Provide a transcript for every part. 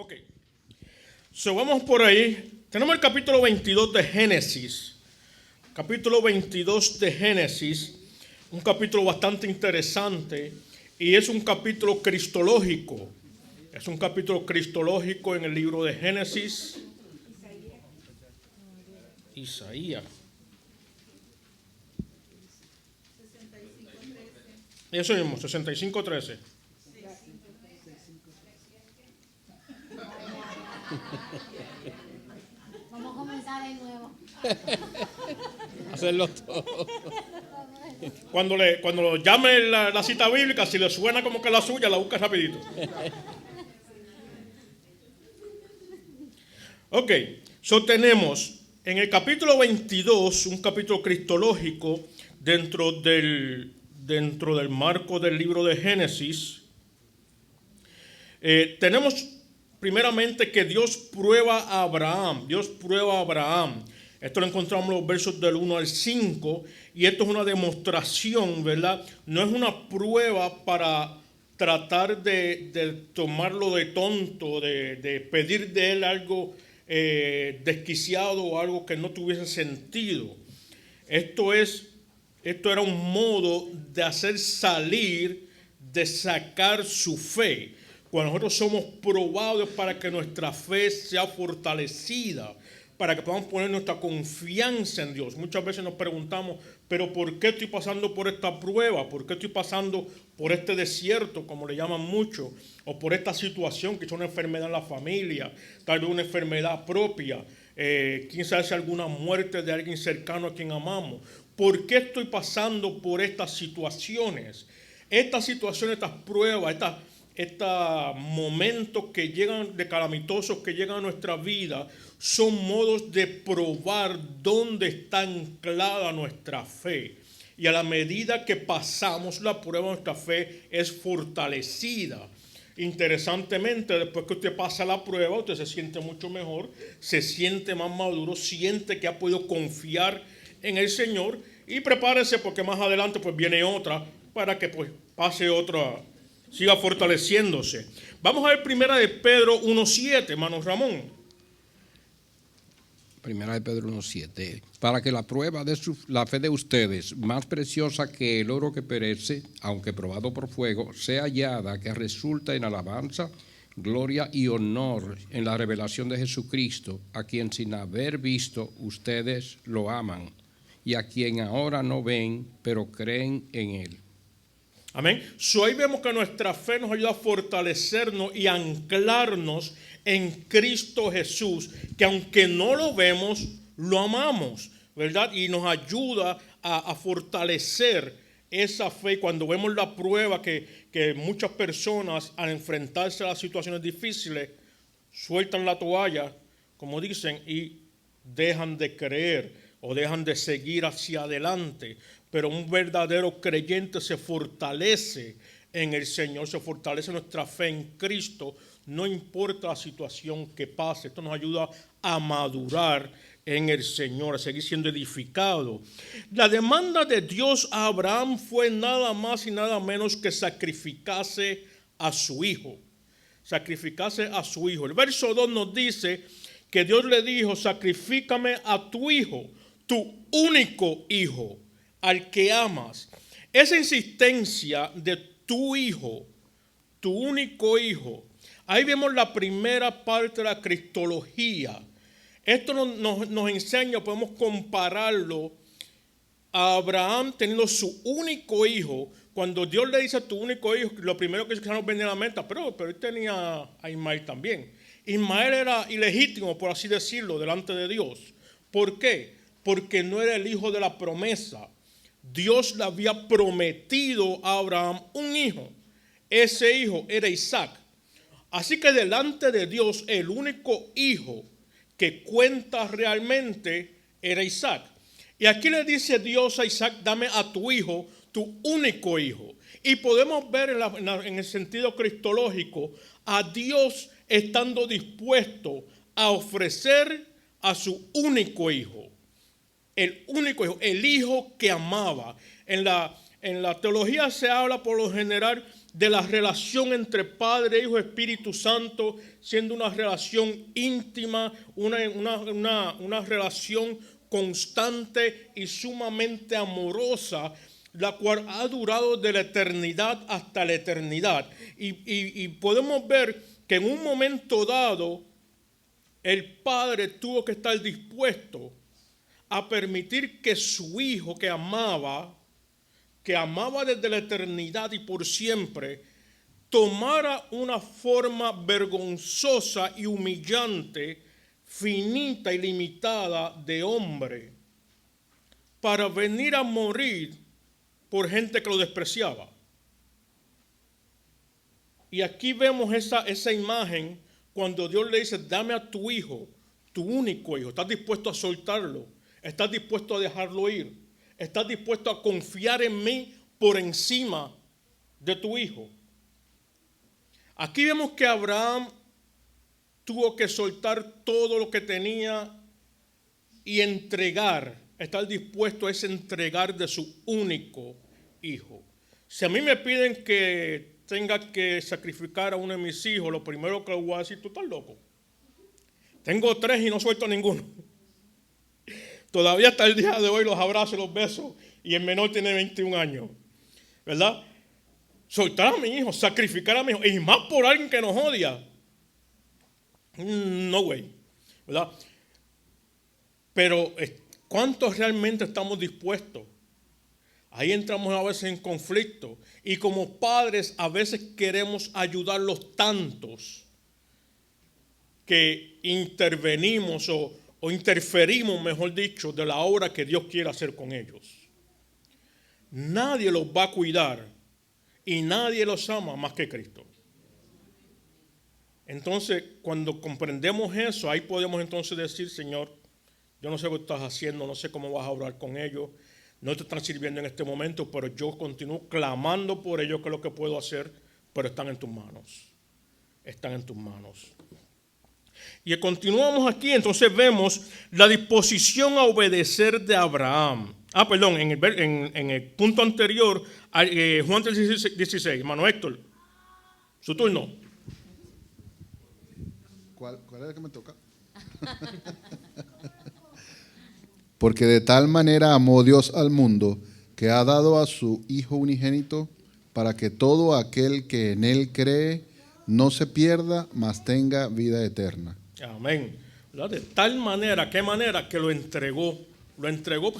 Ok. So vamos por ahí. Tenemos el capítulo 22 de Génesis. Capítulo 22 de Génesis. Un capítulo bastante interesante. Y es un capítulo cristológico. Es un capítulo cristológico en el libro de Génesis. Isaías. Eso mismo, 65:13. Vamos a comenzar de nuevo. Hacerlo todo. Cuando lo llame la cita bíblica, si le suena como que la suya, la busca rapidito. Ok, tenemos en el capítulo 22, un capítulo cristológico dentro del marco del libro de Génesis. Tenemos primeramente que Dios prueba a Abraham. Dios prueba a Abraham. Esto lo encontramos en los versos del 1 al 5. Y esto es una demostración, ¿verdad? No es una prueba para tratar de tomarlo de tonto, de pedir de él algo desquiciado o algo que no tuviese sentido. Esto era un modo de hacer salir, de sacar su fe. Cuando nosotros somos probados para que nuestra fe sea fortalecida, para que podamos poner nuestra confianza en Dios. Muchas veces nos preguntamos, pero ¿por qué estoy pasando por esta prueba? ¿Por qué estoy pasando por este desierto, como le llaman mucho? O por esta situación, que es una enfermedad en la familia, tal vez una enfermedad propia, quién sabe si alguna muerte de alguien cercano a quien amamos. ¿Por qué estoy pasando por estas situaciones? Estas situaciones, estas pruebas, estos momentos que llegan de calamitosos que llegan a nuestra vida son modos de probar dónde está anclada nuestra fe. Y a la medida que pasamos la prueba, nuestra fe es fortalecida. Interesantemente, después que usted pasa la prueba, usted se siente mucho mejor, se siente más maduro, siente que ha podido confiar en el Señor y prepárese porque más adelante pues viene otra para que pues pase otra, siga fortaleciéndose. Vamos a ver primera de Pedro 1:7, hermano Ramón. Primera de Pedro 1:7. Para que la prueba de la fe de ustedes, más preciosa que el oro que perece, aunque probado por fuego, sea hallada, que resulta en alabanza, gloria y honor en la revelación de Jesucristo, a quien sin haber visto ustedes lo aman, y a quien ahora no ven, pero creen en él. Amén. Ahí vemos que nuestra fe nos ayuda a fortalecernos y anclarnos en Cristo Jesús, que aunque no lo vemos, lo amamos, ¿verdad? Y nos ayuda a fortalecer esa fe. Cuando vemos la prueba que muchas personas al enfrentarse a las situaciones difíciles sueltan la toalla, como dicen, y dejan de creer o dejan de seguir hacia adelante. Pero un verdadero creyente se fortalece en el Señor, se fortalece nuestra fe en Cristo, no importa la situación que pase. Esto nos ayuda a madurar en el Señor, a seguir siendo edificado. La demanda de Dios a Abraham fue nada más y nada menos que sacrificase a su hijo. Sacrificase a su hijo. El verso 2 nos dice que Dios le dijo: sacrifícame a tu hijo, tu único hijo, al que amas. Esa insistencia de tu hijo, tu único hijo, ahí vemos la primera parte de la cristología. Esto nos enseña, podemos compararlo a Abraham teniendo su único hijo. Cuando Dios le dice a tu único hijo, lo primero que se nos viene a la mente, pero él tenía a Ismael también. Ismael era ilegítimo, por así decirlo, delante de Dios. ¿Por qué? Porque no era el hijo de la promesa. Dios le había prometido a Abraham un hijo. Ese hijo era Isaac. Así que delante de Dios, el único hijo que cuenta realmente era Isaac. Y aquí le dice Dios a Isaac: dame a tu hijo, tu único hijo. Y podemos ver en el sentido cristológico a Dios estando dispuesto a ofrecer a su único hijo. El único hijo, el hijo que amaba. En la teología se habla por lo general de la relación entre Padre, Hijo, Espíritu Santo, siendo una relación íntima, una relación constante y sumamente amorosa, la cual ha durado de la eternidad hasta la eternidad. Y podemos ver que en un momento dado, el Padre tuvo que estar dispuesto a permitir que su Hijo que amaba desde la eternidad y por siempre, tomara una forma vergonzosa y humillante, finita y limitada de hombre, para venir a morir por gente que lo despreciaba. Y aquí vemos esa imagen cuando Dios le dice, dame a tu hijo, tu único hijo. ¿Estás dispuesto a soltarlo? ¿Estás dispuesto a dejarlo ir? ¿Estás dispuesto a confiar en mí por encima de tu hijo? Aquí vemos que Abraham tuvo que soltar todo lo que tenía y estar dispuesto a entregar de su único hijo. Si a mí me piden que tenga que sacrificar a uno de mis hijos, lo primero que le voy a decir, tú estás loco. Tengo 3 y no suelto a ninguno. Todavía hasta el día de hoy los abrazo y los beso, y el menor tiene 21 años, ¿verdad? Soltar a mi hijo, sacrificar a mi hijo, y más por alguien que nos odia. No way, ¿verdad? Pero ¿cuántos realmente estamos dispuestos? Ahí entramos a veces en conflicto, y como padres a veces queremos ayudarlos tantos que intervenimos o interferimos, mejor dicho, de la obra que Dios quiere hacer con ellos. Nadie los va a cuidar y nadie los ama más que Cristo. Entonces, cuando comprendemos eso, ahí podemos entonces decir, Señor, yo no sé qué estás haciendo, no sé cómo vas a obrar con ellos, no te están sirviendo en este momento, pero yo continúo clamando por ellos, que es lo que puedo hacer, pero están en tus manos. Están en tus manos. Y continuamos aquí, entonces vemos la disposición a obedecer de Abraham. En el punto anterior, Juan 16, hermano Héctor, su turno. ¿Cuál es el que me toca? Porque de tal manera amó Dios al mundo, que ha dado a su Hijo unigénito, para que todo aquel que en él cree no se pierda, mas tenga vida eterna. Amén. De tal manera, ¿qué manera? Que lo entregó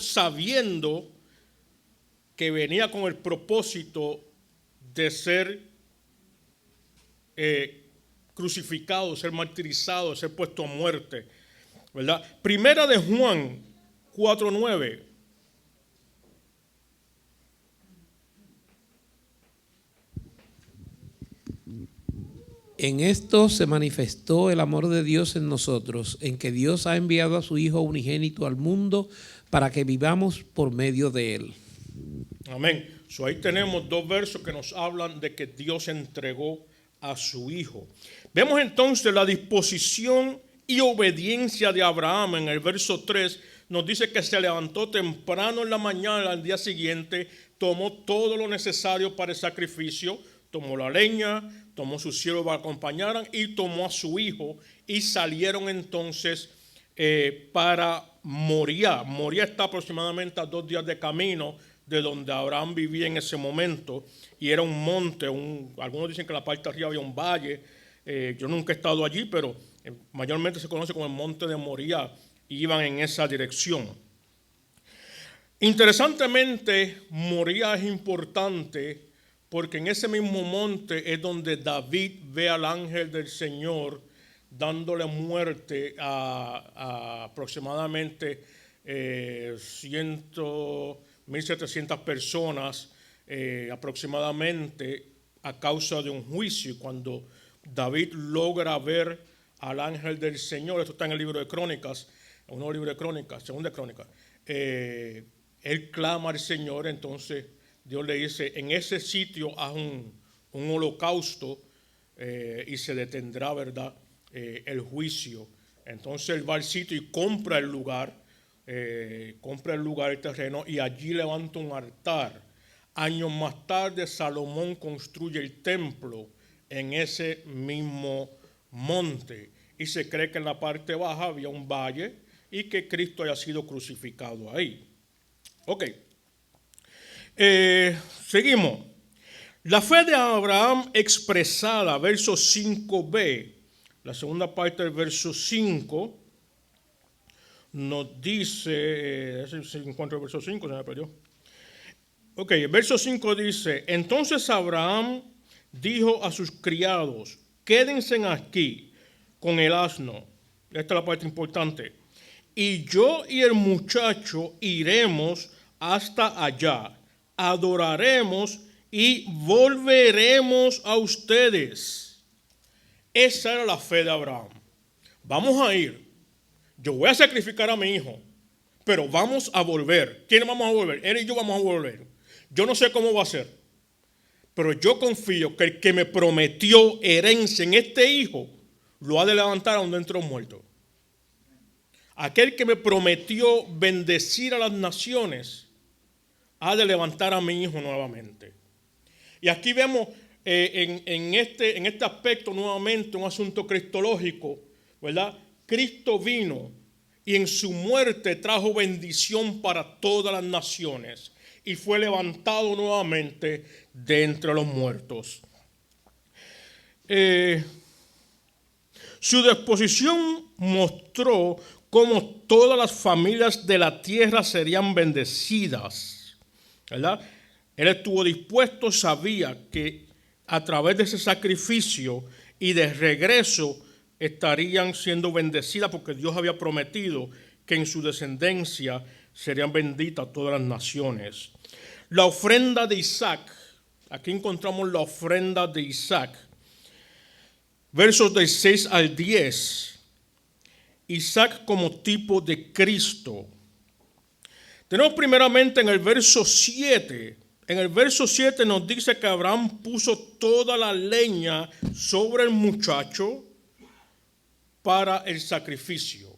sabiendo que venía con el propósito de ser crucificado, ser martirizado, ser puesto a muerte, ¿verdad? Primera de Juan 4:9. En esto se manifestó el amor de Dios en nosotros, en que Dios ha enviado a su Hijo unigénito al mundo para que vivamos por medio de él. Amén. Ahí tenemos 2 versos que nos hablan de que Dios entregó a su Hijo. Vemos entonces la disposición y obediencia de Abraham. En el verso 3 nos dice que se levantó temprano en la mañana al día siguiente, tomó todo lo necesario para el sacrificio, tomó la leña, tomó sus siervos para que acompañaran y tomó a su hijo y salieron entonces para Moría. Moría está aproximadamente a 2 días de camino de donde Abraham vivía en ese momento, y era un monte, algunos dicen que la parte de arriba había un valle. Yo nunca he estado allí, pero mayormente se conoce como el monte de Moría, y iban en esa dirección. Interesantemente, Moría es importante porque en ese mismo monte es donde David ve al ángel del Señor dándole muerte a aproximadamente 1.700 personas aproximadamente a causa de un juicio. Cuando David logra ver al ángel del Señor, esto está en el libro de Crónicas, un nuevo libro de Crónicas, segunda Crónica, él clama al Señor. Entonces Dios le dice, en ese sitio haz un holocausto y se detendrá, ¿verdad?, el juicio. Entonces él va al sitio y compra el lugar, el terreno, y allí levanta un altar. Años más tarde, Salomón construye el templo en ese mismo monte. Y se cree que en la parte baja había un valle y que Cristo haya sido crucificado ahí. Ok. Seguimos. La fe de Abraham expresada, verso 5b, la segunda parte del verso 5, nos dice, si encuentro el verso 5, se me perdió. Ok, el verso 5 dice, entonces Abraham dijo a sus criados, quédense aquí con el asno. Esta es la parte importante. Y yo y el muchacho iremos hasta allá, adoraremos y volveremos a ustedes. Esa era la fe de Abraham. Vamos a ir. Yo voy a sacrificar a mi hijo, pero vamos a volver. ¿Quiénes vamos a volver? Él y yo vamos a volver. Yo no sé cómo va a ser, pero yo confío que el que me prometió herencia en este hijo lo ha de levantar aún dentro de los muertos. Aquel que me prometió bendecir a las naciones ha de levantar a mi hijo nuevamente. Y aquí vemos en este aspecto nuevamente un asunto cristológico, ¿verdad? Cristo vino y en su muerte trajo bendición para todas las naciones y fue levantado nuevamente de entre los muertos. Su disposición mostró cómo todas las familias de la tierra serían bendecidas, ¿verdad? Él estuvo dispuesto, sabía que a través de ese sacrificio y de regreso estarían siendo bendecidas porque Dios había prometido que en su descendencia serían benditas todas las naciones. La ofrenda de Isaac, aquí encontramos la ofrenda de Isaac, versos del 6 al 10. Isaac como tipo de Cristo. Tenemos primeramente en el verso 7. En el verso 7 nos dice que Abraham puso toda la leña sobre el muchacho para el sacrificio.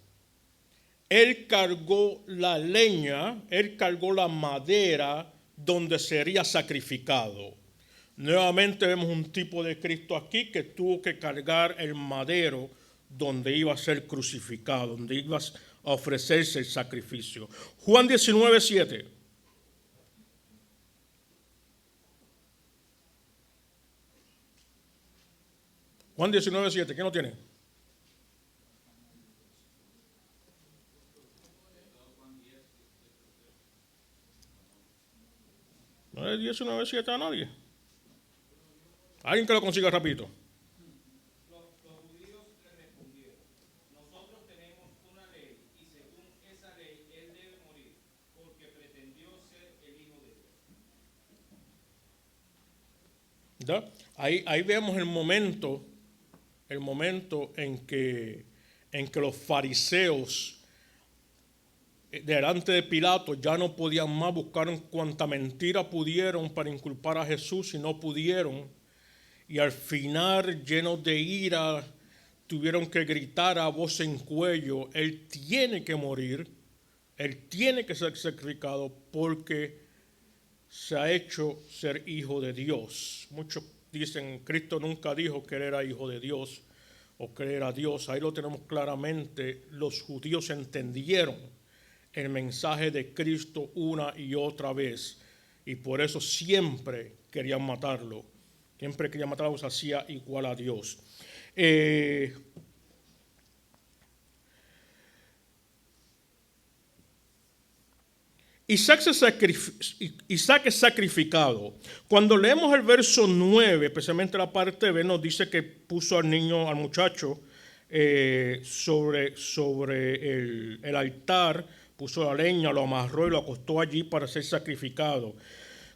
Él cargó la leña, él cargó la madera donde sería sacrificado. Nuevamente vemos un tipo de Cristo aquí que tuvo que cargar el madero donde iba a ser crucificado, donde iba a ofrecerse el sacrificio. Juan 19, 7. Juan 19, 7. ¿Quién lo tiene? ¿No es 19, 7 a nadie? Alguien que lo consiga rapidito. ¿Ya? Ahí vemos el momento en que los fariseos delante de Pilato ya no podían más, buscaron cuanta mentira pudieron para inculpar a Jesús y no pudieron. Y al final, llenos de ira, tuvieron que gritar a voz en cuello, Él tiene que morir, Él tiene que ser sacrificado porque se ha hecho ser hijo de Dios. Muchos dicen, Cristo nunca dijo que Él era hijo de Dios o que Él era Dios. Ahí lo tenemos claramente. Los judíos entendieron el mensaje de Cristo una y otra vez y por eso siempre querían matarlo. Siempre querían matarlo, se hacía igual a Dios. Isaac es sacrificado. Cuando leemos el verso 9, especialmente la parte B, nos dice que puso al niño, al muchacho, sobre el altar, puso la leña, lo amarró y lo acostó allí para ser sacrificado.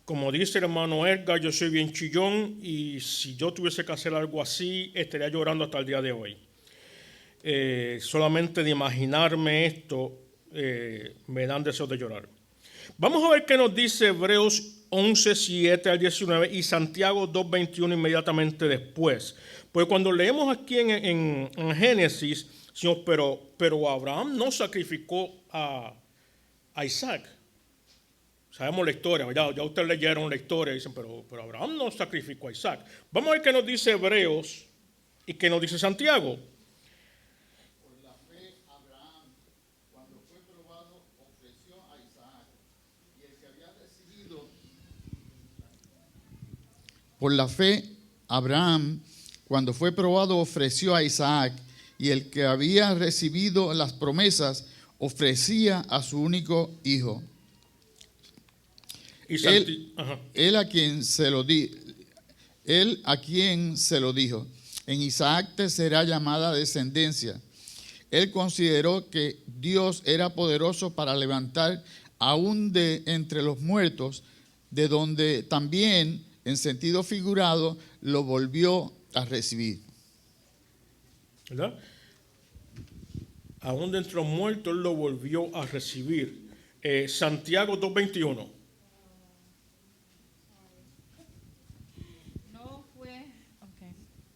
Como dice el hermano Edgar, yo soy bien chillón y si yo tuviese que hacer algo así, estaría llorando hasta el día de hoy. Solamente de imaginarme esto, me dan deseos de llorar. Vamos a ver qué nos dice Hebreos 11, 7 al 19 y Santiago 2, 21 inmediatamente después. Pues cuando leemos aquí en Génesis, decimos, pero Abraham no sacrificó a Isaac. Sabemos la historia, ¿verdad? Ya ustedes leyeron la historia y dicen, pero Abraham no sacrificó a Isaac. Vamos a ver qué nos dice Hebreos y qué nos dice Santiago. Por la fe, Abraham, cuando fue probado, ofreció a Isaac, y el que había recibido. Por la fe, Abraham, cuando fue probado, ofreció a Isaac, y el que había recibido las promesas, ofrecía a su único hijo. Y Él a quien se lo dijo: en Isaac te será llamada descendencia. Él consideró que Dios era poderoso para levantar aún de entre los muertos, de donde también, en sentido figurado, lo volvió a recibir. ¿Verdad? Aún de entre los muertos él lo volvió a recibir. Santiago 2:21.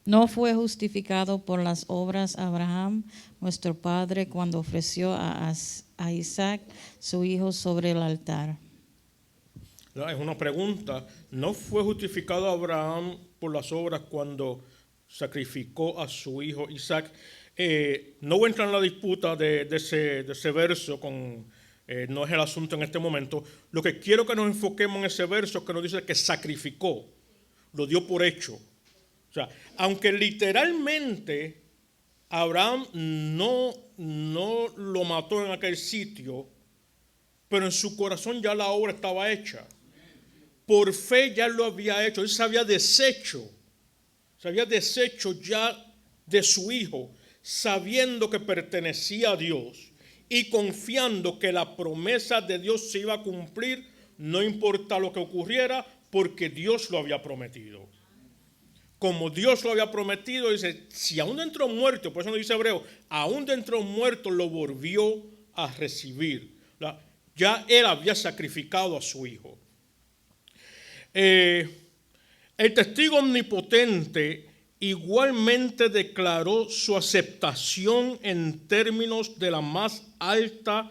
No fue justificado por las obras Abraham, nuestro padre, cuando ofreció a Isaac, su hijo, sobre el altar. Es una pregunta. ¿No fue justificado Abraham por las obras cuando sacrificó a su hijo Isaac? No voy a entrar en la disputa de ese verso, no es el asunto en este momento. Lo que quiero que nos enfoquemos en ese verso que nos dice que sacrificó, lo dio por hecho. O sea, aunque literalmente Abraham no lo mató en aquel sitio, pero en su corazón ya la obra estaba hecha. Por fe ya lo había hecho. Él se había deshecho ya de su hijo, sabiendo que pertenecía a Dios y confiando que la promesa de Dios se iba a cumplir, no importa lo que ocurriera, porque Dios lo había prometido. Como Dios lo había prometido, dice, si aún dentro de muertos, por eso nos dice Hebreo, aún dentro de muertos lo volvió a recibir. Ya él había sacrificado a su hijo. El testigo omnipotente igualmente declaró su aceptación en términos de la más alta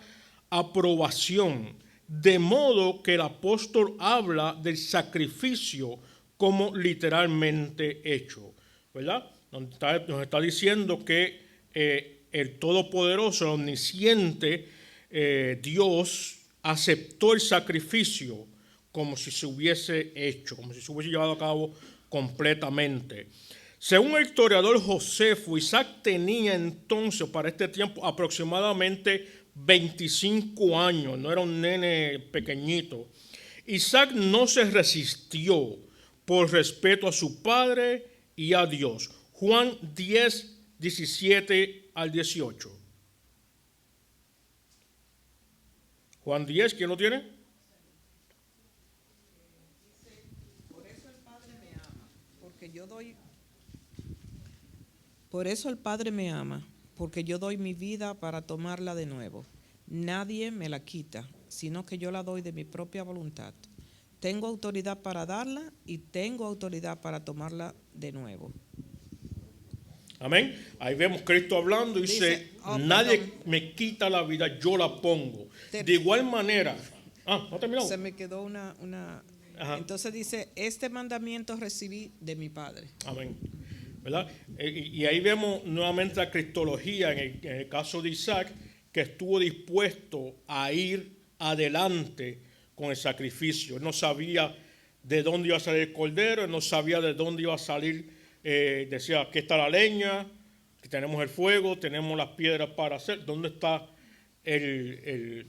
aprobación, de modo que el apóstol habla del sacrificio como literalmente hecho, ¿verdad? Nos está diciendo que el Todopoderoso, el Omnisciente, Dios aceptó el sacrificio como si se hubiese hecho, como si se hubiese llevado a cabo completamente. Según el historiador Josefo, Isaac tenía entonces para este tiempo aproximadamente 25 años, no era un nene pequeñito. Isaac no se resistió por respeto a su padre y a Dios. Juan 10, 17 al 18. Juan 10, ¿quién lo tiene? Por eso el Padre me ama, porque yo doy. Por eso el Padre me ama, porque yo doy mi vida para tomarla de nuevo. Nadie me la quita, sino que yo la doy de mi propia voluntad. Tengo autoridad para darla y tengo autoridad para tomarla de nuevo. Amén. Ahí vemos Cristo hablando y dice, nadie me quita la vida, yo la pongo. De igual manera, no terminó. Se me quedó una. Entonces dice, este mandamiento recibí de mi Padre. Amén. ¿Verdad? Y ahí vemos nuevamente la cristología en el caso de Isaac, que estuvo dispuesto a ir adelante con el sacrificio. Él no sabía de dónde iba a salir el cordero, él no sabía de dónde iba a salir, decía, aquí está la leña, aquí tenemos el fuego, tenemos las piedras para hacer, ¿dónde está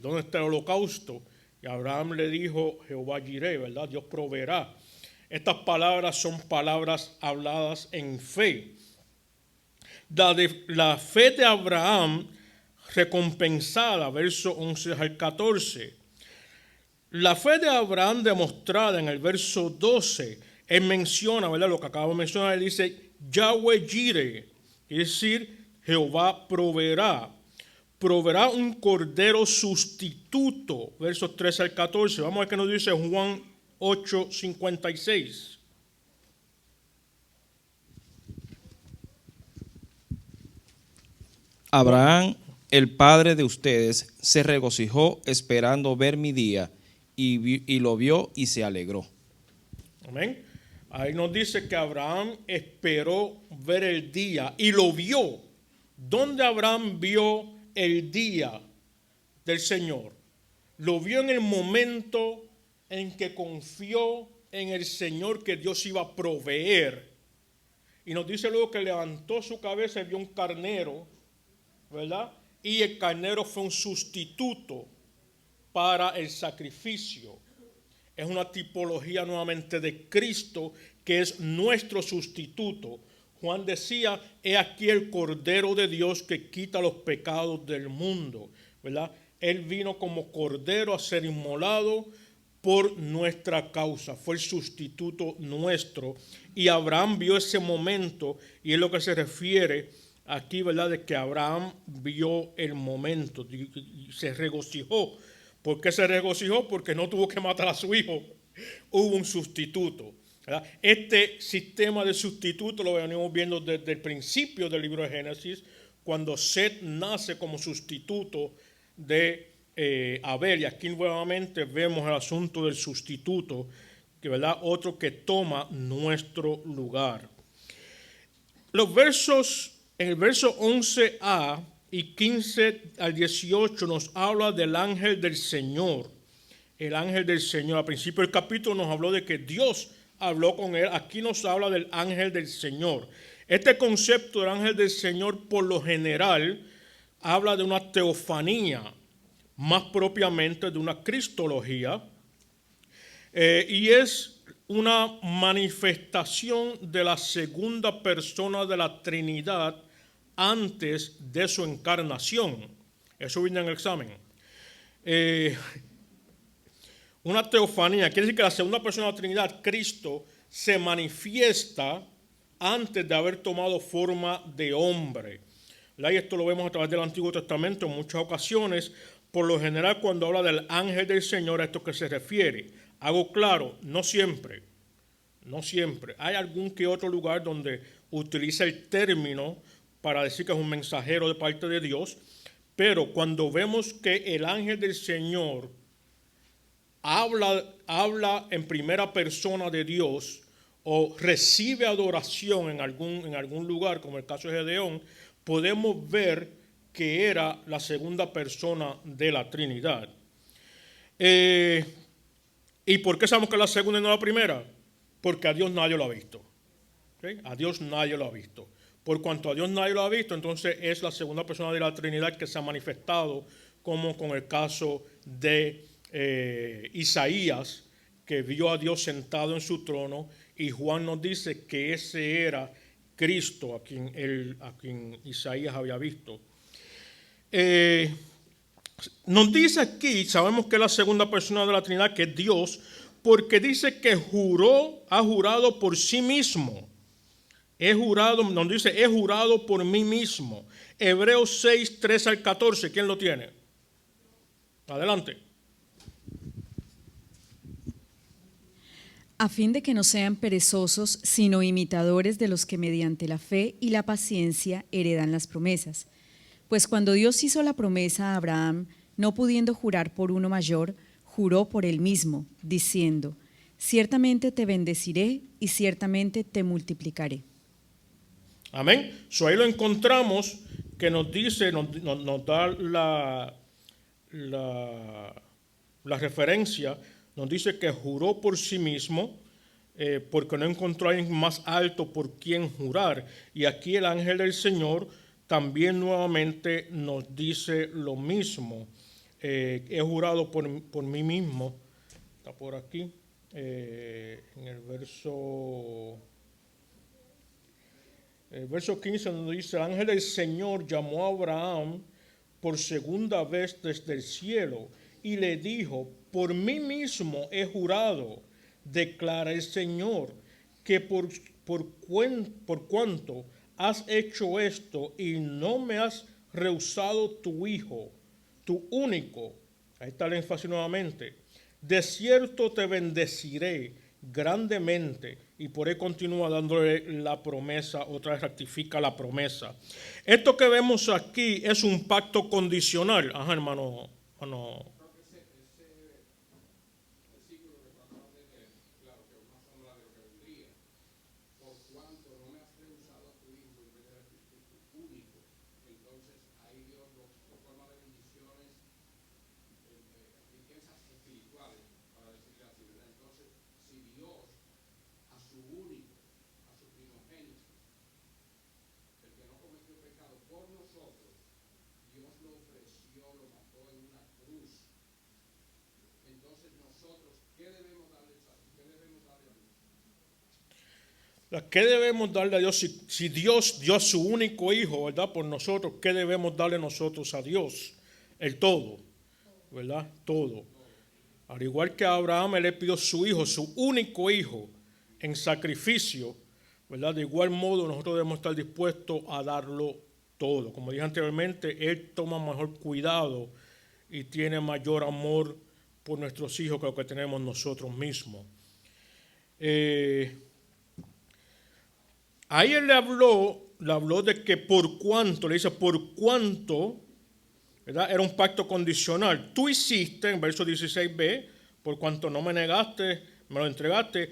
dónde está el holocausto? Y Abraham le dijo, Jehová Jireh, ¿verdad? Dios proveerá. Estas palabras son palabras habladas en fe. La fe de Abraham recompensada, verso 11 al 14. La fe de Abraham demostrada en el verso 12, él menciona, ¿verdad? Lo que acabo de mencionar, él dice, Yahweh Jireh, es decir, Jehová proveerá. Proveerá un cordero sustituto, versos 13 al 14. Vamos a ver qué nos dice Juan 8:56. Abraham, el padre de ustedes, se regocijó esperando ver mi día, y lo vio y se alegró. Amén. Ahí nos dice que Abraham esperó ver el día y lo vio. ¿Dónde Abraham vio el día del Señor? Lo vio en el momento en que confió en el Señor que Dios iba a proveer. Y nos dice luego que levantó su cabeza y vio un carnero, ¿verdad? Y el carnero fue un sustituto para el sacrificio. Es una tipología nuevamente de Cristo, que es nuestro sustituto. Juan decía, he aquí el Cordero de Dios que quita los pecados del mundo, ¿verdad? Él vino como Cordero a ser inmolado por nuestra causa. Fue el sustituto nuestro. Y Abraham vio ese momento, y es lo que se refiere aquí, ¿verdad? De que Abraham vio el momento y se regocijó. ¿Por qué se regocijó? Porque no tuvo que matar a su hijo. Hubo un sustituto, ¿verdad? Este sistema de sustituto lo venimos viendo desde el principio del libro de Génesis, cuando Set nace como sustituto de Abel. Y aquí nuevamente vemos el asunto del sustituto, que, ¿verdad? Otro que toma nuestro lugar. Los versos, en el verso 11a y 15 al 18 nos habla del ángel del Señor. El ángel del Señor. Al principio del capítulo nos habló de que Dios habló con él. Aquí nos habla del ángel del Señor. Este concepto del ángel del Señor, por lo general, habla de una teofanía, más propiamente de una cristología, y es una manifestación de la segunda persona de la Trinidad antes de su encarnación. Eso viene en el examen. Una teofanía quiere decir que la segunda persona de la Trinidad, Cristo, se manifiesta antes de haber tomado forma de hombre. Y esto lo vemos a través del Antiguo Testamento en muchas ocasiones. Por lo general, cuando habla del ángel del Señor, a esto que se refiere. Hago claro, no siempre. No siempre. Hay algún que otro lugar donde utiliza el término para decir que es un mensajero de parte de Dios, pero cuando vemos que el ángel del Señor habla en primera persona de Dios o recibe adoración en algún lugar, como el caso de Gedeón, podemos ver que era la segunda persona de la Trinidad. ¿Y por qué sabemos que es la segunda y no la primera? Porque a Dios nadie lo ha visto. ¿Okay? A Dios nadie lo ha visto. Por cuanto a Dios nadie lo ha visto, entonces es la segunda persona de la Trinidad que se ha manifestado, como con el caso de Isaías, que vio a Dios sentado en su trono, y Juan nos dice que ese era Cristo a quien Isaías había visto. Nos dice aquí, sabemos que es la segunda persona de la Trinidad, que es Dios, porque dice que ha jurado por sí mismo. Nos dice, he jurado por mí mismo. Hebreos 6, 13 al 14, ¿quién lo tiene? Adelante. A fin de que no sean perezosos, sino imitadores de los que mediante la fe y la paciencia heredan las promesas. Pues cuando Dios hizo la promesa a Abraham, no pudiendo jurar por uno mayor, juró por él mismo, diciendo, ciertamente te bendeciré y ciertamente te multiplicaré. Amén. Ahí lo encontramos, que nos dice, nos da la referencia, nos dice que juró por sí mismo, porque no encontró a alguien más alto por quien jurar. Y aquí el ángel del Señor también nuevamente nos dice lo mismo. He jurado por mí mismo. Está por aquí, en el verso 15, donde dice, el ángel del Señor llamó a Abraham por segunda vez desde el cielo y le dijo, por mí mismo he jurado, declara el Señor, que por cuanto has hecho esto y no me has rehusado tu hijo, tu único, ahí está el énfasis nuevamente, de cierto te bendeciré grandemente, y por ahí continúa dándole la promesa, otra vez rectifica la promesa. Esto que vemos aquí es un pacto condicional. Ajá, hermano. ¿Qué debemos darle a Dios? Si Dios dio a su único hijo, ¿verdad? Por nosotros, ¿qué debemos darle nosotros a Dios? El todo, ¿verdad? Todo. Al igual que a Abraham, él le pidió su hijo, su único hijo, en sacrificio, ¿verdad? De igual modo, nosotros debemos estar dispuestos a darlo todo. Como dije anteriormente, él toma mejor cuidado y tiene mayor amor por nuestros hijos que lo que tenemos nosotros mismos. Ahí él le habló de que por cuánto, le dice por cuánto, ¿verdad? Era un pacto condicional. Tú hiciste, en verso 16b, por cuanto no me negaste, me lo entregaste,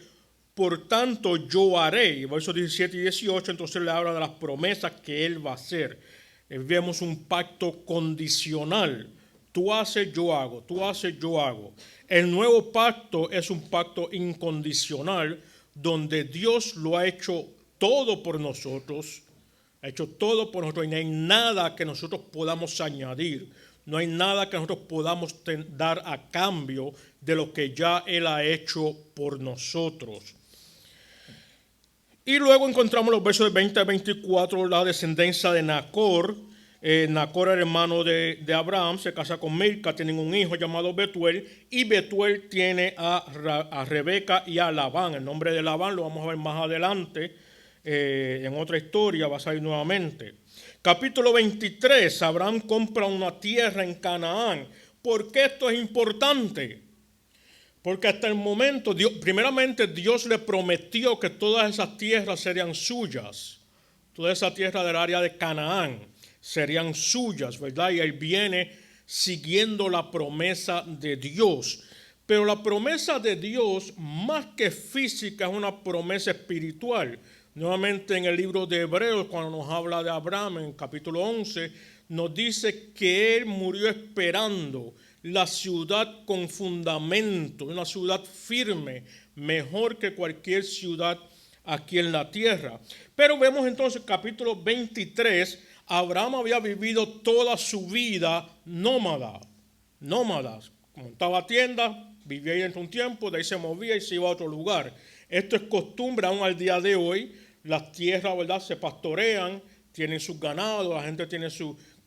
por tanto yo haré. Y versos 17 y 18, entonces le habla de las promesas que él va a hacer. Vemos un pacto condicional. Tú haces, yo hago. Tú haces, yo hago. El nuevo pacto es un pacto incondicional donde Dios lo ha hecho todo por nosotros, ha hecho todo por nosotros y no hay nada que nosotros podamos añadir, no hay nada que nosotros podamos dar a cambio de lo que ya Él ha hecho por nosotros. Y luego encontramos los versos de 20 a 24, la descendencia de Nacor. Nacor era hermano de Abraham, se casa con Milca, tienen un hijo llamado Betuel, y Betuel tiene a Rebeca y a Labán. El nombre de Labán lo vamos a ver más adelante. En otra historia va a salir nuevamente. Capítulo 23, Abraham compra una tierra en Canaán. ¿Por qué esto es importante? Porque hasta el momento, primeramente Dios le prometió que todas esas tierras serían suyas. Toda esa tierra del área de Canaán serían suyas, ¿verdad? Y él viene siguiendo la promesa de Dios. Pero la promesa de Dios, más que física, es una promesa espiritual. Nuevamente en el libro de Hebreos, cuando nos habla de Abraham, en capítulo 11, nos dice que él murió esperando la ciudad con fundamento, una ciudad firme, mejor que cualquier ciudad aquí en la tierra. Pero vemos entonces capítulo 23, Abraham había vivido toda su vida nómada, montaba tiendas, vivía ahí dentro un tiempo, de ahí se movía y se iba a otro lugar. Esto es costumbre aún al día de hoy. Las tierras, ¿verdad?, se pastorean, tienen sus ganados, la gente tiene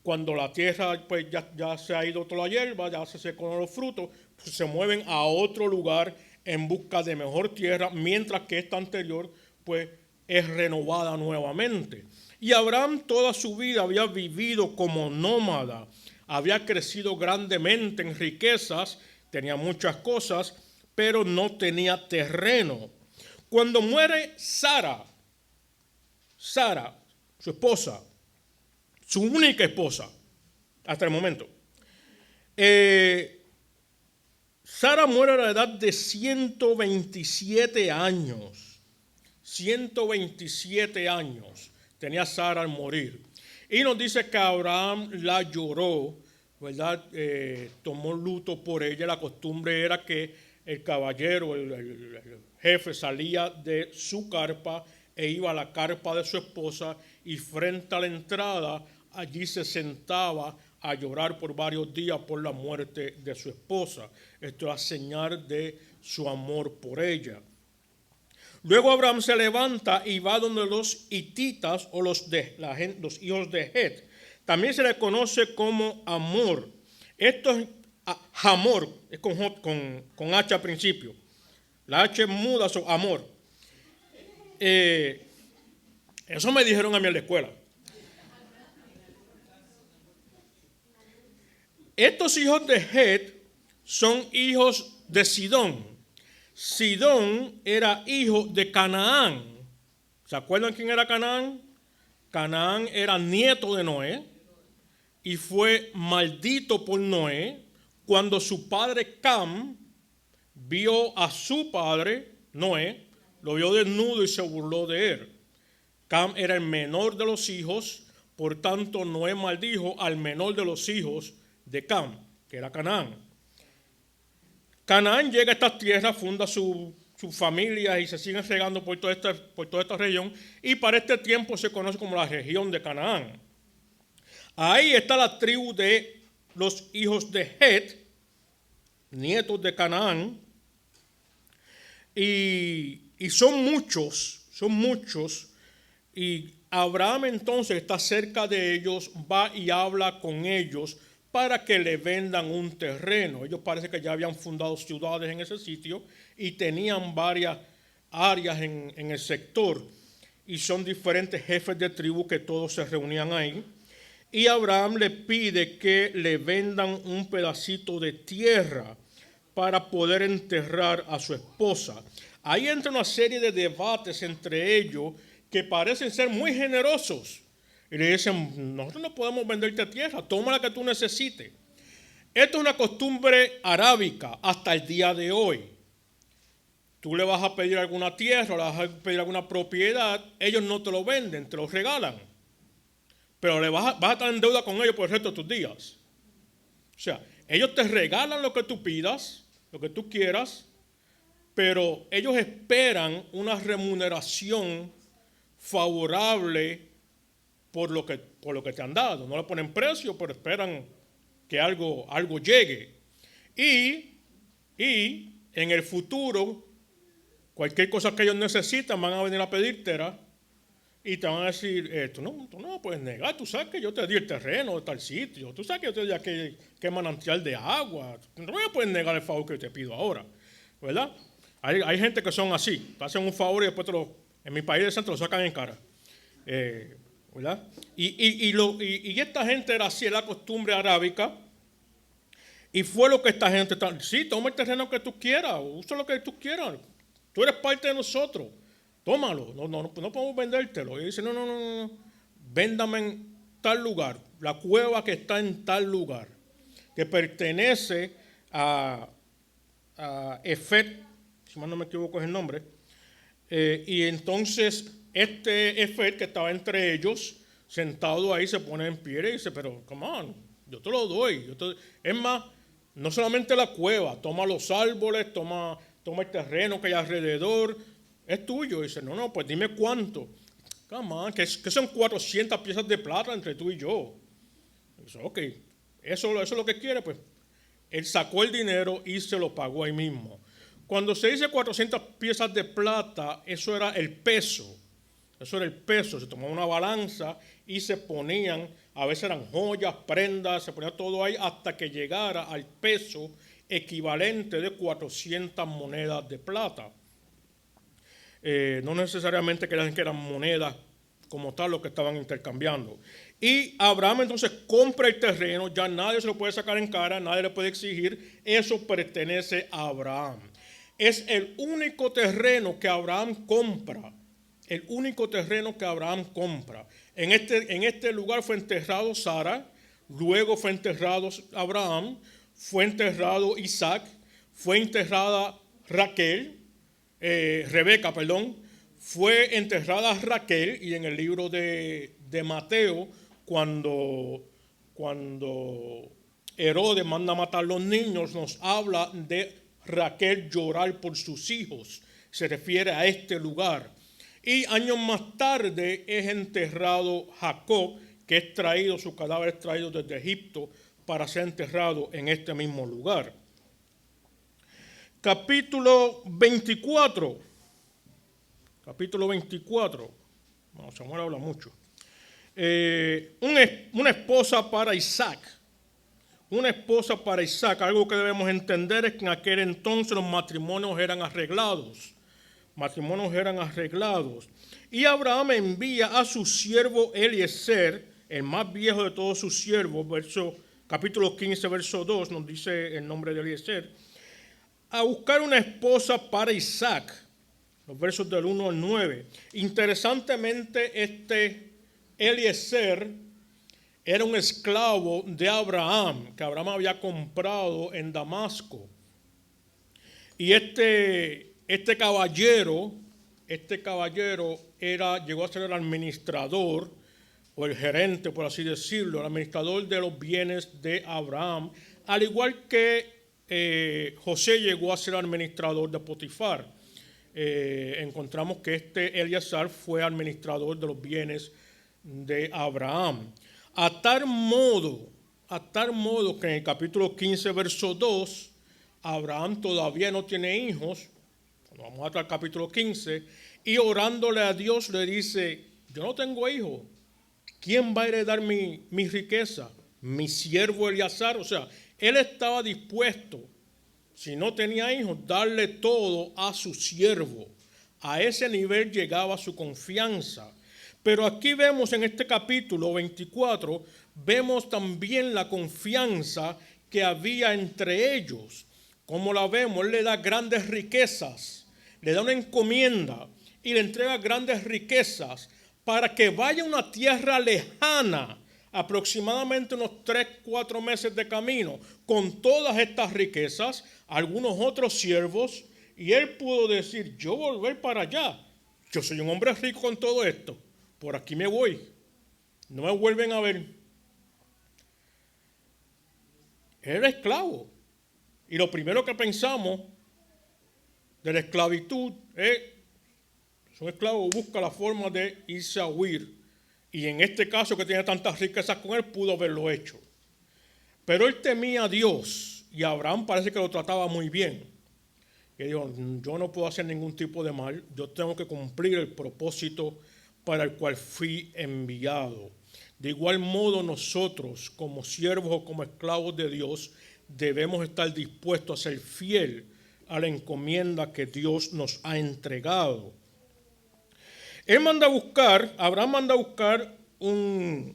cuando la tierra pues ya se ha ido toda la hierba, ya se secó los frutos, pues se mueven a otro lugar en busca de mejor tierra, mientras que esta anterior pues es renovada nuevamente. Y Abraham toda su vida había vivido como nómada, había crecido grandemente en riquezas, tenía muchas cosas, pero no tenía terreno. Cuando muere Sara, su esposa, su única esposa, hasta el momento. Sara muere a la edad de 127 años. 127 años tenía Sara al morir. Y nos dice que Abraham la lloró, ¿verdad? Tomó luto por ella. La costumbre era que el caballero, el jefe, salía de su carpa e iba a la carpa de su esposa y frente a la entrada allí se sentaba a llorar por varios días por la muerte de su esposa. Esto era señal de su amor por ella. Luego Abraham se levanta y va donde los hititas o los hijos de Het. También se le conoce como Amor. Esto es Hamor, es con H al principio. La H muda, son Amor. Eso me dijeron a mí en la escuela. Estos hijos de Het son hijos de Sidón. Sidón era hijo de Canaán. ¿Se acuerdan quién era Canaán? Canaán era nieto de Noé y fue maldito por Noé cuando su padre Cam vio a su padre, Noé, lo vio desnudo y se burló de él. Cam era el menor de los hijos, por tanto Noé maldijo al menor de los hijos de Cam, que era Canaán. Canaán llega a estas tierras, funda su familia y se siguen regando por toda esta región, y para este tiempo se conoce como la región de Canaán. Ahí está la tribu de los hijos de Het, nietos de Canaán, y son muchos son muchos. Y Abraham entonces está cerca de ellos, va y habla con ellos para que le vendan un terreno. Ellos parece que ya habían fundado ciudades en ese sitio y tenían varias áreas en el sector. Y son diferentes jefes de tribu que todos se reunían ahí. Y Abraham le pide que le vendan un pedacito de tierra para poder enterrar a su esposa. Ahí entra una serie de debates entre ellos que parecen ser muy generosos. Y le dicen, nosotros no podemos venderte tierra, toma la que tú necesites. Esto es una costumbre arábica hasta el día de hoy. Tú le vas a pedir alguna tierra, le vas a pedir alguna propiedad, ellos no te lo venden, te lo regalan. Pero vas a estar en deuda con ellos por el resto de tus días. O sea, ellos te regalan lo que tú pidas, lo que tú quieras, pero ellos esperan una remuneración favorable por lo que te han dado. No le ponen precio, pero esperan que algo llegue. Y en el futuro, cualquier cosa que ellos necesitan van a venir a pedírtela y te van a decir, tú no puedes negar, tú sabes que yo te di el terreno de tal sitio, tú sabes que yo te di aquel manantial de agua, tú no me puedes negar el favor que te pido ahora, ¿verdad? Hay gente que son así, te hacen un favor y después en mi país de centro lo sacan en cara, ¿verdad? Y esta gente era así, es la costumbre arábica, y fue lo que esta gente, sí, toma el terreno que tú quieras, usa lo que tú quieras, tú eres parte de nosotros. Tómalo, no podemos vendértelo. Y dice, no, véndame en tal lugar, la cueva que está en tal lugar, que pertenece a Efet, si mal no me equivoco es el nombre, y entonces este Efet que estaba entre ellos, sentado ahí, se pone en pie y dice, pero come on, yo te lo doy. Es más, no solamente la cueva, toma los árboles, toma el terreno que hay alrededor, es tuyo. Y dice, no, pues dime cuánto. Come on, que son 400 piezas de plata entre tú y yo. Y dice, ok, eso es lo que quiere, pues. Él sacó el dinero y se lo pagó ahí mismo. Cuando se dice 400 piezas de plata, eso era el peso. Eso era el peso. Se tomaba una balanza y se ponían, a veces eran joyas, prendas, se ponía todo ahí hasta que llegara al peso equivalente de 400 monedas de plata. No necesariamente que eran monedas como tal lo que estaban intercambiando. Y Abraham entonces compra el terreno, ya nadie se lo puede sacar en cara, nadie le puede exigir, eso pertenece a Abraham. Es el único terreno que Abraham compra, el único terreno que Abraham compra. En este lugar fue enterrado Sara, luego fue enterrado Abraham, fue enterrado Isaac, fue enterrada Rebeca, fue enterrada Raquel, y en el libro de Mateo, cuando Herodes manda a matar a los niños, nos habla de Raquel llorar por sus hijos, se refiere a este lugar. Y años más tarde es enterrado Jacob, que es traído, su cadáver es traído desde Egipto para ser enterrado en este mismo lugar. Capítulo 24. Bueno, Samuel habla mucho. Una esposa para Isaac. Una esposa para Isaac. Algo que debemos entender es que en aquel entonces los matrimonios eran arreglados. Y Abraham envía a su siervo Eliezer, el más viejo de todos sus siervos, capítulo 15, verso 2, nos dice el nombre de Eliezer, a buscar una esposa para Isaac, los versos del 1 al 9. Interesantemente, este Eliezer era un esclavo de Abraham, que Abraham había comprado en Damasco. Y este caballero llegó a ser el administrador, o el gerente, por así decirlo, el administrador de los bienes de Abraham, al igual que José llegó a ser administrador de Potifar. Encontramos que este Eliezer fue administrador de los bienes de Abraham. A tal modo que en el capítulo 15, verso 2, Abraham todavía no tiene hijos. vamos hasta el capítulo 15, y orándole a Dios le dice, yo no tengo hijo, ¿quién va a heredar mi riqueza? Mi siervo Eleazar. O sea, él estaba dispuesto, si no tenía hijos, darle todo a su siervo. A ese nivel llegaba su confianza. Pero aquí vemos en este capítulo 24, vemos también la confianza que había entre ellos. ¿Cómo la vemos? Él le da grandes riquezas, le da una encomienda y le entrega grandes riquezas para que vaya a una tierra lejana, aproximadamente unos 3-4 meses de camino, con todas estas riquezas, algunos otros siervos, y él pudo decir, yo volver para allá, yo soy un hombre rico con todo esto, por aquí me voy, no me vuelven a ver. Él era esclavo, y lo primero que pensamos de la esclavitud es, un esclavo busca la forma de irse a huir, y en este caso que tiene tantas riquezas con él, pudo haberlo hecho. Pero él temía a Dios, y Abraham parece que lo trataba muy bien. Y dijo, yo no puedo hacer ningún tipo de mal, yo tengo que cumplir el propósito para el cual fui enviado. De igual modo nosotros, como siervos o como esclavos de Dios, debemos estar dispuestos a ser fiel a la encomienda que Dios nos ha entregado. Abraham manda a buscar una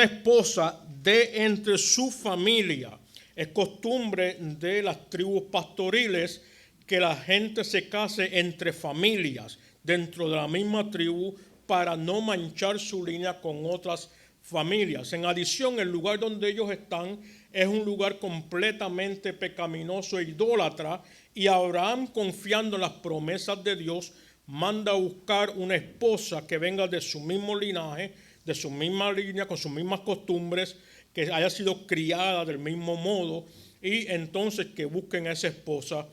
esposa de entre su familia. Es costumbre de las tribus pastoriles que la gente se case entre familias dentro de la misma tribu para no manchar su línea con otras familias. En adición, el lugar donde ellos están es un lugar completamente pecaminoso e idólatra, y Abraham, confiando en las promesas de Dios, manda a buscar una esposa que venga de su mismo linaje, de su misma línea, con sus mismas costumbres, que haya sido criada del mismo modo, y entonces que busquen a esa esposa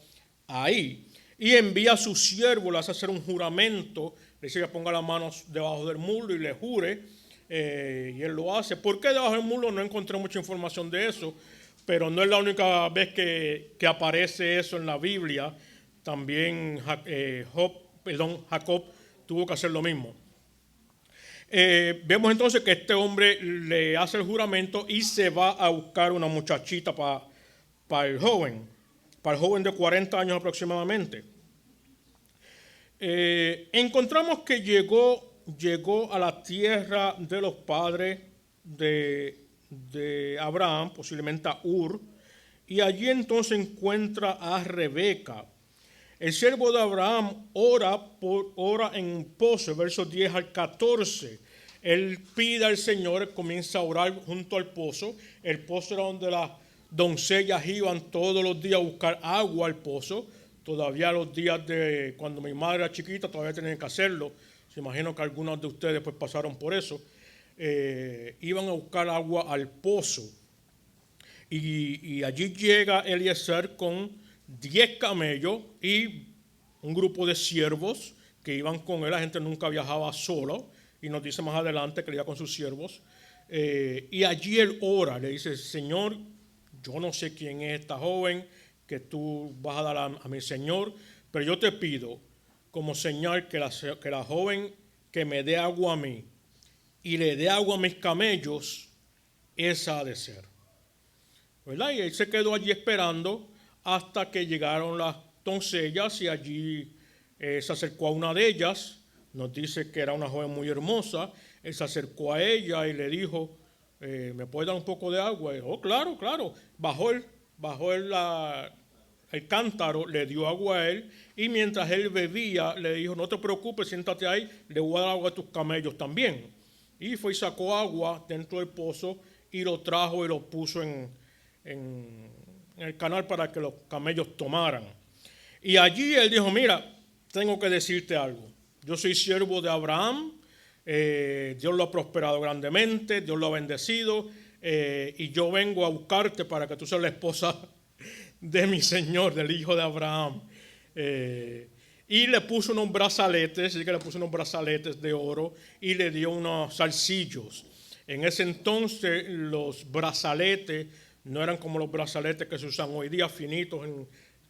ahí. Y envía a su siervo, le hace hacer un juramento, le dice que ponga las manos debajo del muslo y le jure, y él lo hace. ¿Por qué debajo del muslo? No encontré mucha información de eso, pero no es la única vez que aparece eso en la Biblia. También Jacob tuvo que hacer lo mismo. Vemos entonces que este hombre le hace el juramento y se va a buscar una muchachita para el joven de 40 años aproximadamente. Encontramos que llegó a la tierra de los padres de Abraham, posiblemente a Ur, y allí entonces encuentra a Rebeca. El siervo de Abraham ora en un pozo, versos 10 al 14. Él pide al Señor, él comienza a orar junto al pozo. El pozo era donde las doncellas iban todos los días a buscar agua al pozo. Todavía los días de cuando mi madre era chiquita todavía tenían que hacerlo. Se imagino que algunos de ustedes pues pasaron por eso. Iban a buscar agua al pozo. Y allí llega Eliezer con 10 camellos y un grupo de siervos que iban con él. La gente nunca viajaba solo, y nos dice más adelante que le iba con sus siervos. Y allí él ora, le dice, Señor, yo no sé quién es esta joven que tú vas a dar a mi Señor, pero yo te pido como señal que la joven que me dé agua a mí y le dé agua a mis camellos, esa ha de ser. ¿Verdad? Y él se quedó allí esperando hasta que llegaron las doncellas, y allí se acercó a una de ellas. Nos dice que era una joven muy hermosa. Él se acercó a ella y le dijo, ¿me puede dar un poco de agua? Y dijo, oh, claro, claro. Bajó el cántaro, le dio agua a él, y mientras él bebía, le dijo, no te preocupes, siéntate ahí, le voy a dar agua a tus camellos también. Y fue y sacó agua dentro del pozo y lo trajo y lo puso en el canal para que los camellos tomaran. Y allí él dijo, mira, tengo que decirte algo. Yo soy siervo de Abraham, Dios lo ha prosperado grandemente, Dios lo ha bendecido, y yo vengo a buscarte para que tú seas la esposa de mi Señor, del hijo de Abraham. Y le puso unos brazaletes, de oro, y le dio unos zarcillos. En ese entonces los brazaletes no eran como los brazaletes que se usan hoy día, finitos,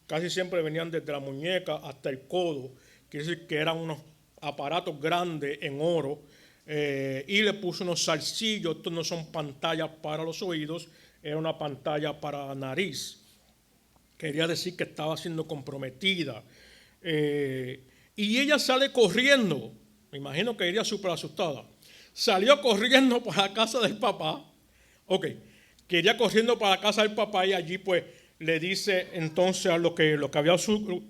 casi siempre venían desde la muñeca hasta el codo, quiere decir que eran unos aparatos grandes en oro, y le puso unos zarcillos. Estos no son pantallas para los oídos, era una pantalla para la nariz. Quería decir que estaba siendo comprometida. Y ella sale corriendo, me imagino que ella súper asustada. Salió corriendo para la casa del papá. Ok, quería corriendo para la casa del papá y allí pues le dice entonces a lo que había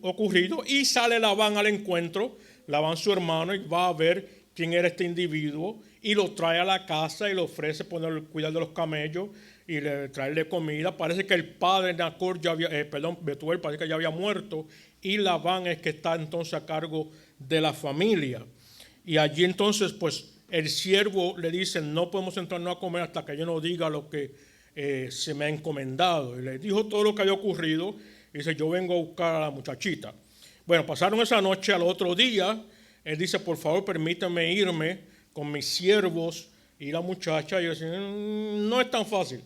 ocurrido, y sale Labán al encuentro, Labán su hermano, y va a ver quién era este individuo y lo trae a la casa y le ofrece cuidar de los camellos y traerle comida. Parece que el padre de Nacor Betuel parece que ya había muerto, y Labán es que está entonces a cargo de la familia. Y allí entonces pues el siervo le dice: no podemos sentarnos a comer hasta que yo no diga lo que se me ha encomendado. Y le dijo todo lo que había ocurrido, y dice: yo vengo a buscar a la muchachita. Bueno, pasaron esa noche. Al otro día él dice: por favor, permítame irme con mis siervos y la muchacha. Y yo decía: no es tan fácil.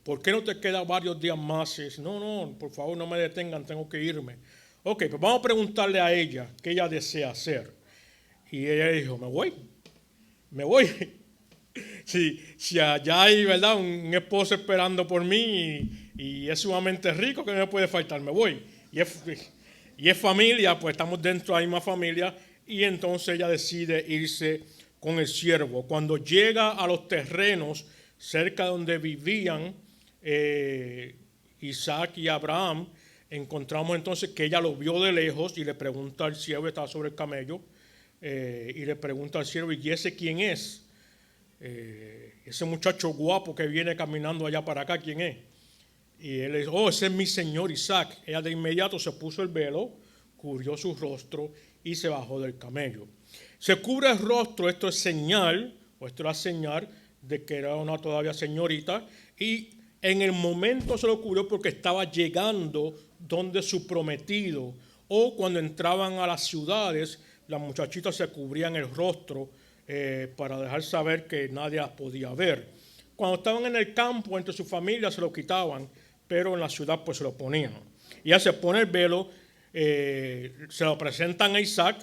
¿Por qué no te quedas varios días más? Y dice: no, por favor, no me detengan, tengo que irme. Ok, pues vamos a preguntarle a ella qué ella desea hacer. Y ella dijo: me voy. Si allá hay, ¿verdad?, un esposo esperando por mí y es sumamente rico, que no me puede faltar, me voy. Y es familia, pues estamos dentro de la misma familia, y entonces ella decide irse con el siervo. Cuando llega a los terrenos cerca de donde vivían Isaac y Abraham, encontramos entonces que ella lo vio de lejos y le pregunta al siervo, estaba sobre el camello, y le pregunta al siervo: ¿y ese quién es? Ese muchacho guapo que viene caminando allá para acá, ¿quién es? Y él le dice: oh, ese es mi señor Isaac. Ella de inmediato se puso el velo, cubrió su rostro y se bajó del camello. Se cubre el rostro, esto es señal, o esto era señal de que era una todavía señorita, y en el momento se lo cubrió porque estaba llegando donde su prometido, o cuando entraban a las ciudades, las muchachitas se cubrían el rostro para dejar saber que nadie las podía ver. Cuando estaban en el campo entre su familia se lo quitaban, pero en la ciudad pues se lo ponían. Y ella se pone el velo, se lo presentan a Isaac,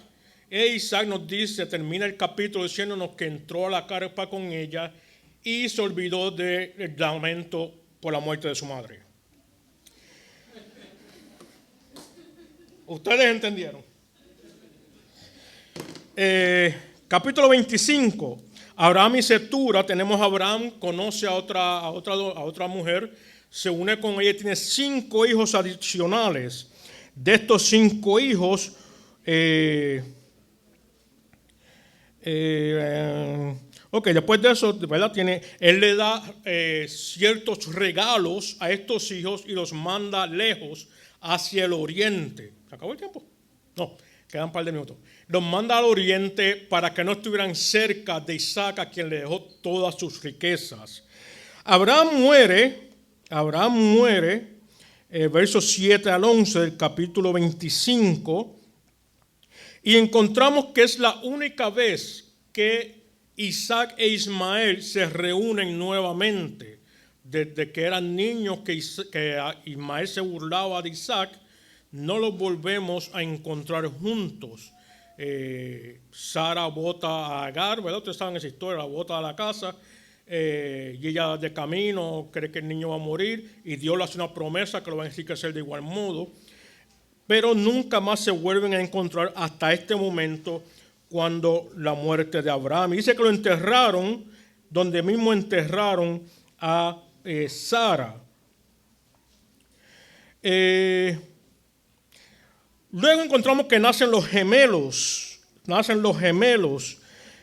e Isaac nos dice, termina el capítulo diciéndonos que entró a la carpa con ella y se olvidó del lamento por la muerte de su madre. ¿Ustedes entendieron? Capítulo 25. Abraham y Setura. Tenemos a Abraham, conoce a otra mujer, se une con ella y tiene 5 hijos adicionales. De estos 5 hijos, después de eso, ¿verdad? Él le da ciertos regalos a estos hijos y los manda lejos hacia el oriente. ¿Se acabó el tiempo? No, quedan un par de minutos. Los manda al oriente para que no estuvieran cerca de Isaac, a quien le dejó todas sus riquezas. Abraham muere, versos 7 al 11 del capítulo 25, y encontramos que es la única vez que Isaac e Ismael se reúnen nuevamente. Desde que eran niños que Ismael se burlaba de Isaac, no los volvemos a encontrar juntos. Sara bota a Agar, ¿verdad? Ustedes saben esa historia, la bota a la casa, y ella de camino cree que el niño va a morir, y Dios le hace una promesa que lo va a enriquecer de igual modo, pero nunca más se vuelven a encontrar hasta este momento, cuando la muerte de Abraham. Y dice que lo enterraron donde mismo enterraron a Sara. Luego encontramos que nacen los gemelos,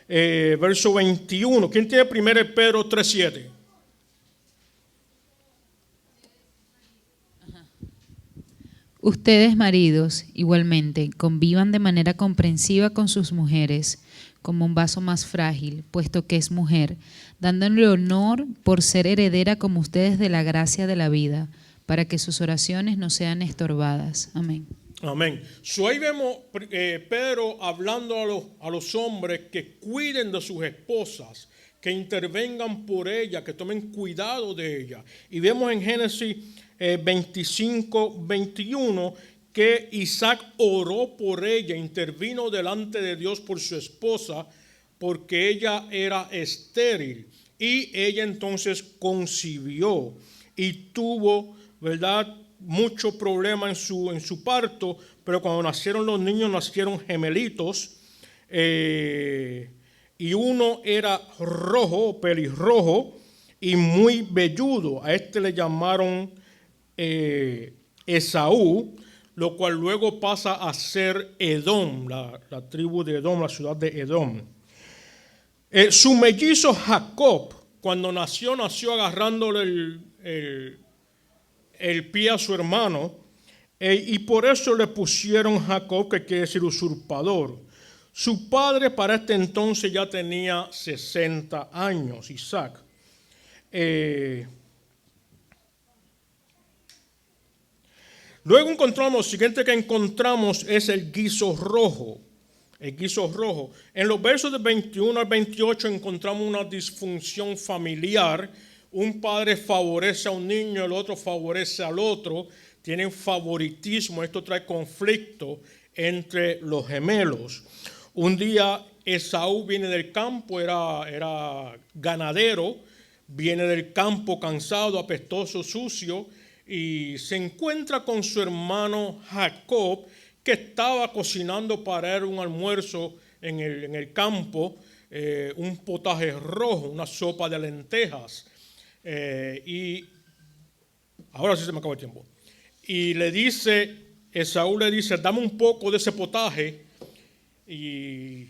verso 21. ¿Quién tiene 1 Pedro 3:7? Ustedes, maridos, igualmente, convivan de manera comprensiva con sus mujeres, como un vaso más frágil, puesto que es mujer, dándole honor por ser heredera como ustedes de la gracia de la vida, para que sus oraciones no sean estorbadas. Amén. Amén. Ahí vemos Pedro hablando a los hombres que cuiden de sus esposas, que intervengan por ellas, que tomen cuidado de ellas. Y vemos en Génesis 25-21, que Isaac oró por ella, intervino delante de Dios por su esposa, porque ella era estéril. Y ella entonces concibió y tuvo, ¿verdad?, mucho problema en su parto, pero cuando nacieron los niños nacieron gemelitos, y uno era rojo, pelirrojo, y muy velludo. A este le llamaron Esaú, lo cual luego pasa a ser Edom, la tribu de Edom, la ciudad de Edom. Su mellizo Jacob, cuando nació agarrándole el pie a su hermano, y por eso le pusieron Jacob, que quiere decir usurpador. Su padre para este entonces ya tenía 60 años, Isaac. Luego encontramos, lo siguiente que encontramos es el guiso rojo. El guiso rojo. En los versos del 21 al 28 encontramos una disfunción familiar. Un padre favorece a un niño, el otro favorece al otro. Tienen favoritismo. Esto trae conflicto entre los gemelos. Un día Esaú viene del campo, era ganadero, viene del campo cansado, apestoso, sucio, y se encuentra con su hermano Jacob, que estaba cocinando para él un almuerzo en el campo, un potaje rojo, una sopa de lentejas. Y ahora sí se me acabó el tiempo. Y Esaú le dice, dame un poco de ese potaje. Y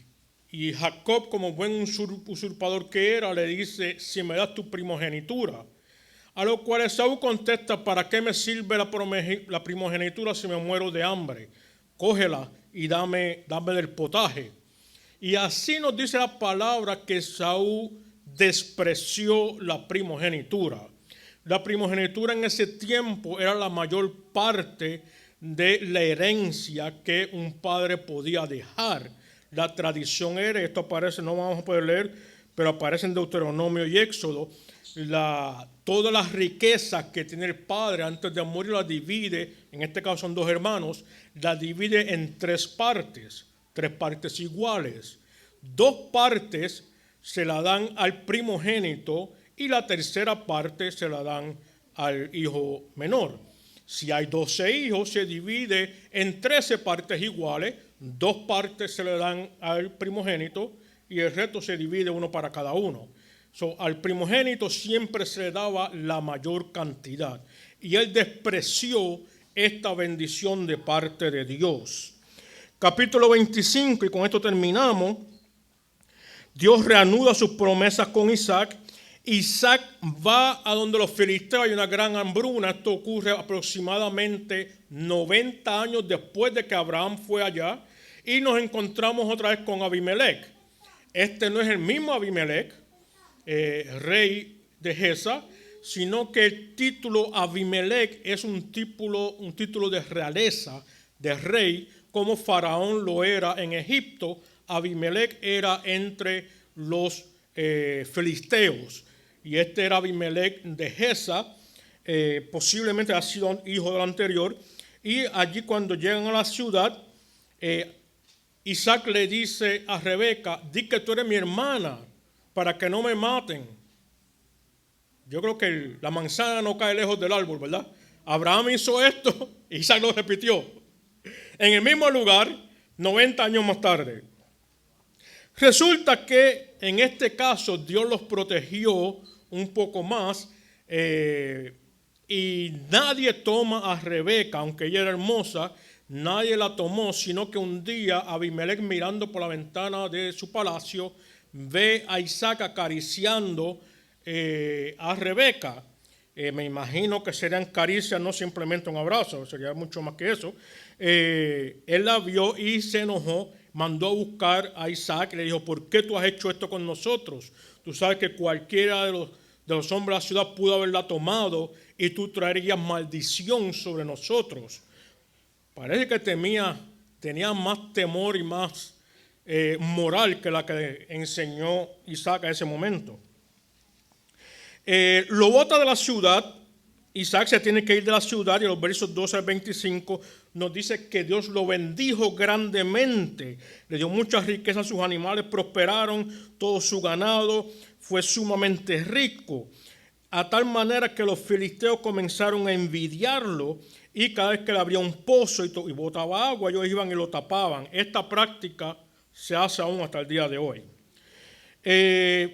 Jacob, como buen usurpador que era, le dice, si me das tu primogenitura. A lo cual Esaú contesta, ¿para qué me sirve la primogenitura si me muero de hambre? Cógela y dame del potaje. Y así nos dice la palabra que Esaú despreció la primogenitura. La primogenitura en ese tiempo era la mayor parte de la herencia que un padre podía dejar. La tradición era, esto aparece, no vamos a poder leer, pero aparece en Deuteronomio y Éxodo, todas las riquezas que tiene el padre antes de morir las divide, en este caso son dos hermanos, las divide en tres partes iguales. 2 partes se la dan al primogénito y la tercera parte se la dan al hijo menor. Si hay 12 hijos, se divide en 13 partes iguales, 2 partes se le dan al primogénito y el resto se divide uno para cada uno. Al primogénito siempre se le daba la mayor cantidad y él despreció esta bendición de parte de Dios. Capítulo 25, y con esto terminamos. Dios reanuda sus promesas con Isaac. Isaac va a donde los filisteos, hay una gran hambruna. Esto ocurre aproximadamente 90 años después de que Abraham fue allá. Y nos encontramos otra vez con Abimelech. Este no es el mismo Abimelech, rey de Gesa, sino que el título Abimelech es un título de realeza, de rey, como Faraón lo era en Egipto. Abimelech era entre los filisteos. Y este era Abimelech de Gesa, posiblemente ha sido hijo del anterior. Y allí cuando llegan a la ciudad, Isaac le dice a Rebeca, di que tú eres mi hermana para que no me maten. Yo creo que la manzana no cae lejos del árbol, ¿verdad? Abraham hizo esto, Isaac lo repitió. En el mismo lugar, 90 años más tarde. Resulta que en este caso Dios los protegió un poco más y nadie toma a Rebeca, aunque ella era hermosa, nadie la tomó, sino que un día Abimelech, mirando por la ventana de su palacio, ve a Isaac acariciando a Rebeca. Me imagino que serían caricias, no simplemente un abrazo, sería mucho más que eso. Él la vio y se enojó, mandó a buscar a Isaac y le dijo, ¿por qué tú has hecho esto con nosotros? Tú sabes que cualquiera de los hombres de la ciudad pudo haberla tomado y tú traerías maldición sobre nosotros. Parece que tenía más temor y más moral que la que enseñó Isaac a ese momento. Lo bota de la ciudad Isaac se tiene que ir de la ciudad y los versos 12 al 25 nos dice que Dios lo bendijo grandemente. Le dio muchas riquezas, sus animales prosperaron, todo su ganado fue sumamente rico. A tal manera que los filisteos comenzaron a envidiarlo y cada vez que le abría un pozo y botaba agua, ellos iban y lo tapaban. Esta práctica se hace aún hasta el día de hoy.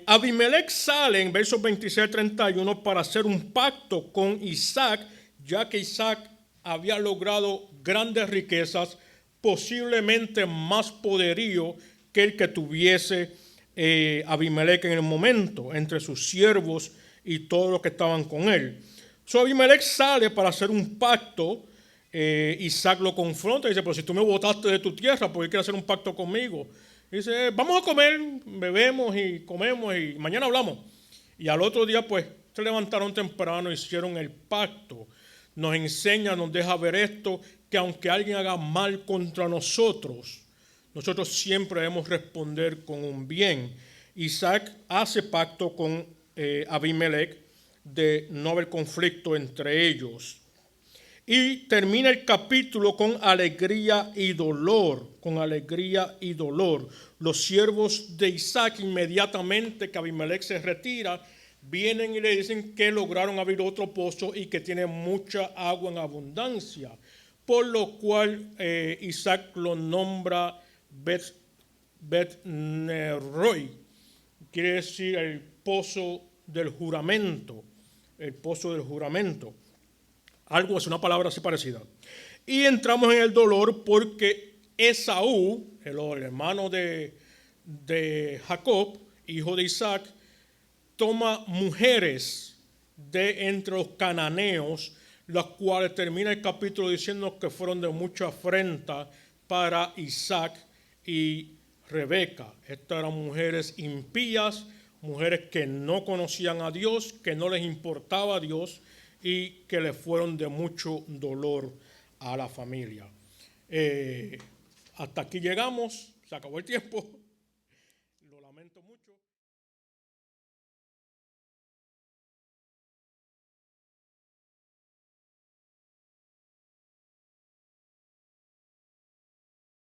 Abimelech sale en versos 26 al 31 para hacer un pacto con Isaac, ya que Isaac había logrado grandes riquezas, posiblemente más poderío que el que tuviese Abimelech en el momento, entre sus siervos y todos los que estaban con él. Abimelech sale para hacer un pacto. Isaac lo confronta y dice, pero si tú me botaste de tu tierra, ¿por qué quieres hacer un pacto conmigo? Dice, vamos a comer, bebemos y comemos y mañana hablamos. Y al otro día pues se levantaron temprano, hicieron el pacto. Nos enseña, nos deja ver esto, que aunque alguien haga mal contra nosotros, nosotros siempre debemos responder con un bien. Isaac hace pacto con Abimelech de no haber conflicto entre ellos. Y termina el capítulo con alegría y dolor, con alegría y dolor. Los siervos de Isaac, inmediatamente que Abimelech se retira, vienen y le dicen que lograron abrir otro pozo y que tiene mucha agua en abundancia. Por lo cual Isaac lo nombra Bet-Neroi, quiere decir el pozo del juramento, el pozo del juramento. Algo es una palabra así parecida. Y entramos en el dolor porque Esaú, el hermano de Jacob, hijo de Isaac, toma mujeres de entre los cananeos, las cuales termina el capítulo diciendo que fueron de mucha afrenta para Isaac y Rebeca. Estas eran mujeres impías, mujeres que no conocían a Dios, que no les importaba a Dios, y que le fueron de mucho dolor a la familia. Hasta aquí llegamos, se acabó el tiempo, lo lamento mucho.